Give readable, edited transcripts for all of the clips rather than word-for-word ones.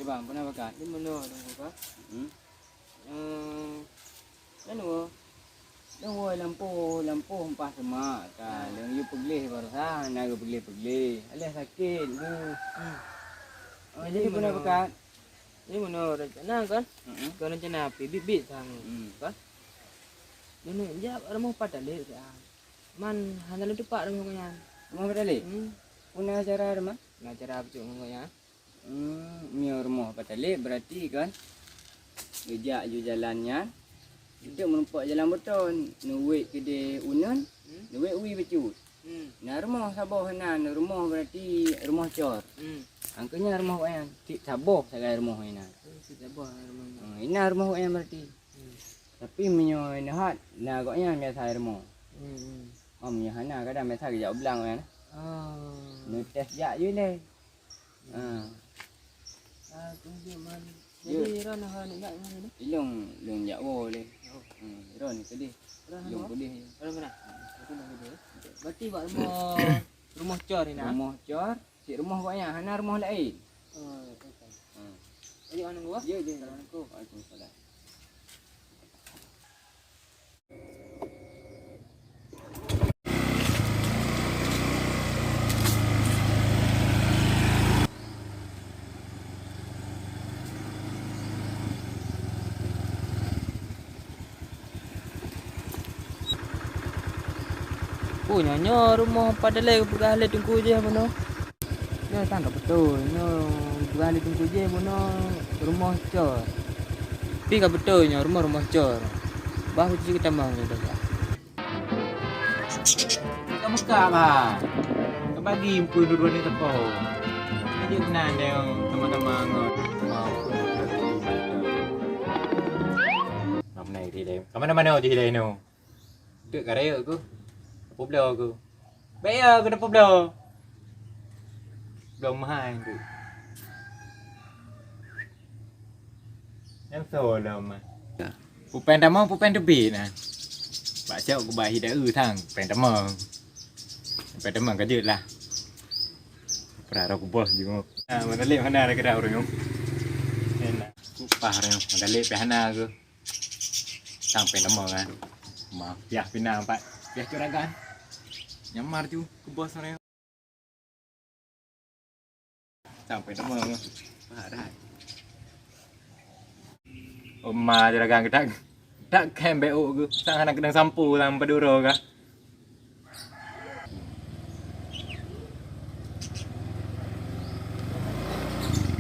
bang, pernah pakai? Di mana tunggu kah? Anu, tunggu lampu empat semak kan. Yang you pergi baru sana, you pergi. Alah sakit tu. Jadi pernah pakai? Di mana rencana kan? Kan rencana api bibit sang kan? Ini jap ada mau pada leh kan. Man hanya lu pak dengan kan. Mau pada leh? Punya acara ada mah? Acara apa tu ngomongnya? Miar rumah patale berarti kan ejak ju jalannya kita menumpak jalan beton nuwek kedai unan nuwek ui becut nah rumah sabah hanan rumah berarti rumah cor angkanya rumah wayan tik sabah sagai rumah ina tik sabah rumah ina rumah wayan berarti tapi menyo nahat nah goknya biasa rumah menyo hana kadang biasa ke jauh belang kan nu tes jak je le tunggu man. Jadi ron hal nak mana ni? Long jak boleh. Ron tadi. Long boleh. Ron mana? Aku nak dia. Berarti buat rumah cor ni nak. Rumah cor, si rumah banyak, hana rumah lain. Okey. Jadi mana gua? Ya, Assalamualaikum. Waalaikumsalam. Oh nyonya rumah pada le bergali tunggu je mono. Nyo tangkap betul. Nyo bergali tunggu je mono rumah cor. Tapi ka betul nyo rumah cor. Bah kita mau ni dah. Kamu apa? Kebagi impul dua ni tepo. Jadi kena ada teman-teman mau. Hôm nay thì đây. Kamu mana di đây no? Dek karaya aku. Poblo aku. Bayar kena poblo. Belum mahal tu. Yang solo mah. Pupen dah mau pupen tebi nah. Pak cak aku bahi dah thang pen tamang. Pen tamang kerja lah. Pernah aku bos juga. Mana lep hana dah kena orang. Enak. Kupah orang. Mana lep hana aku. Tang pen tamang kan. Maaf ya pinang pak. Ya curagan. Nyamar tu ke bos orang. Sampai tamang. Parah. Oma juragan kita tak kembeu ke sang anak kedang sampu dalam Paduro kah?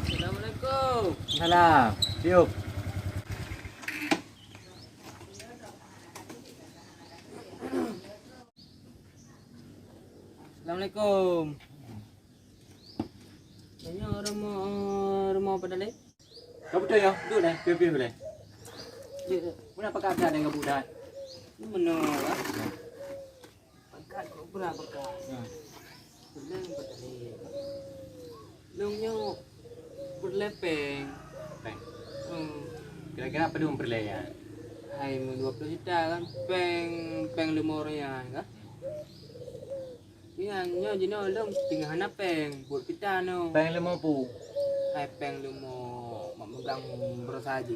Assalamualaikum. Salam. Siup. Assalamualaikum. Nyonya rumah pada le? Kau betul ya? Duduk dah. Piu-piu boleh. Mana pakai ada dengan budak? Ni mana ah? Pakat kau berapa pakat? Belum pada le. Longnya berlepeng. Peng. Kira-kira apa dulu perlayan? Hai 20 juta kan peng 5 orang kan. Ini hanya jino long tinggal hana peng buat kita no. Peng 50. Hai peng 5 mak megang bersaji.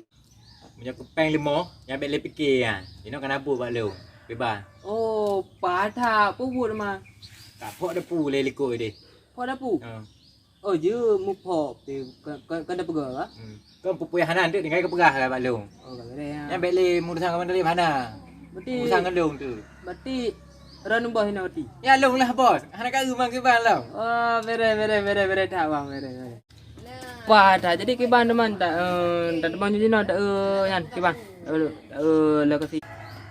Punya ke peng 5 yang beli fikir ah. Ini kenapa buat lu? Bebas. Oh, pada apa buat mah? Kapok dah pu le likoi deh. Pada pu. Oh, je mu pop tu kan ada pegang ah. Kau pupuy hanan tu dengan kepegah lah buat lu. Oh, kan ada. Yang beli mudang mana le mana? Berarti Musang ngelung tu. berarti ran ubah hina berarti. Ya long lah bos. Anak kau rumah ke bang lo. Oh, bere tak bang bere. Pada jadi kiban teman tak teman jino tak yan kiban. Lokasi.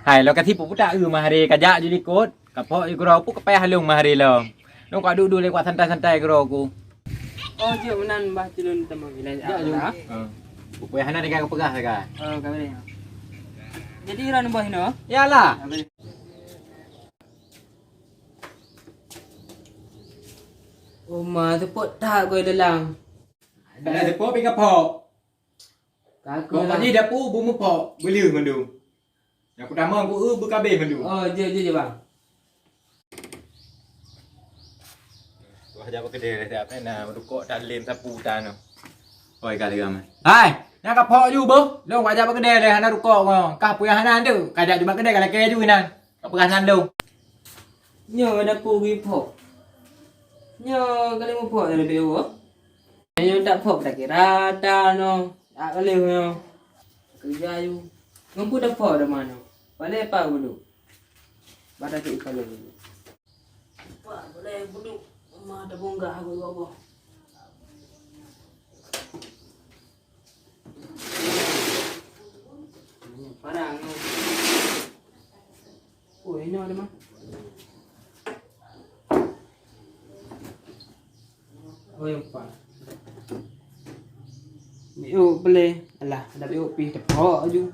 Hai lo kasih pupu tak mah hari kajak jadi kot. Kapok ikro pu kepayah halung mah hari lo. Lo kau duduk lewat santai-santai ikro aku. Oh, je menan bah cilun teman gila. Ya juga. Pupu hanan dengan kepegah kan. Oh, kabeh. Jadi ran ubah hina. Yalah. Oh, ma tepuk tak kau dalam. Dah sepo pi kapok. Kaku Kau lah. ni dah pu bumu pok. Beli mandu. Yang pertama aku berkabeh mandu. Oh, je bang. Wah, jaga kedai dah apa nak merukuk tak lem sapu tan tu. Oi kali gamai. Hai, nak kapok ju bu. Lo wajah apa kedai deh, anak rukok mo. Kah punya hanan tu. Kada di kedai kada ke ju nan. Kau hanan lu. Nyo ada pugi po. Nyo kali mo po dari bewo. Nyo tak po tak kira ta no. Tak kali nyo. Kerja yu. Ngompu dah po dah mana. Balik apa dulu. Baru tu kalau dulu. Pak boleh duduk. Mama ada bunga aku apa. Parang. Oh, ini ada mah. Oh, yang pa. Biu boleh. Alah, ada biu pi tepok aju.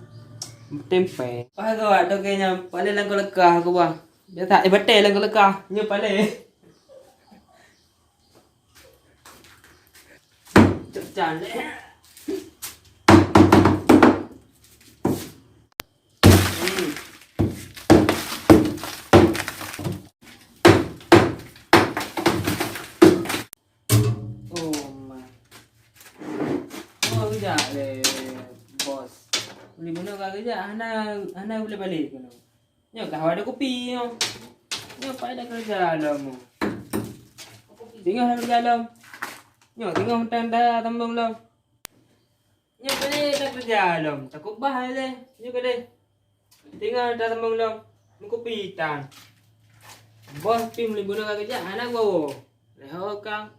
Tempe. Apa kau ada kayaknya paling lang ko lekah ko ba. Dia tak betul lang ko lekah. Nya paling. Chắc chắn đấy. Kerja le bos. Beli mana kau kerja? Hana boleh balik kan? Nyo kau ada kopi nyo. Nyo pada kerja dalam. Tinggal kerja dalam. Nyo tinggal tanda tambang dalam. Nyo balik dah kerja dalam. Takut bahaya le. Nyo kade. Tinggal dah tambang dalam. Kopi tan. Bos pi beli mana kau kerja? Hana bawa. Leho kang.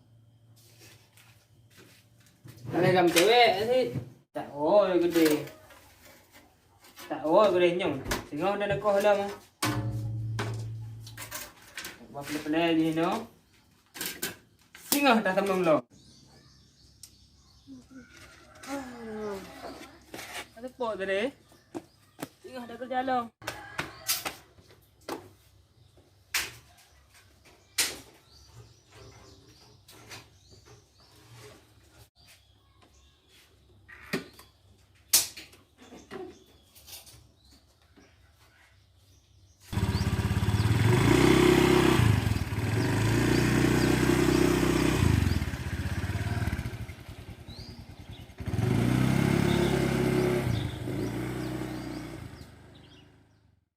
Kalau kamu cewek sih tak gede. Tak gede nyong. Tengok dah nak kau dah mah. Buat pelai ni no. Singgah dah tambang lo. Ada pot tadi. Singgah dah kerja lo.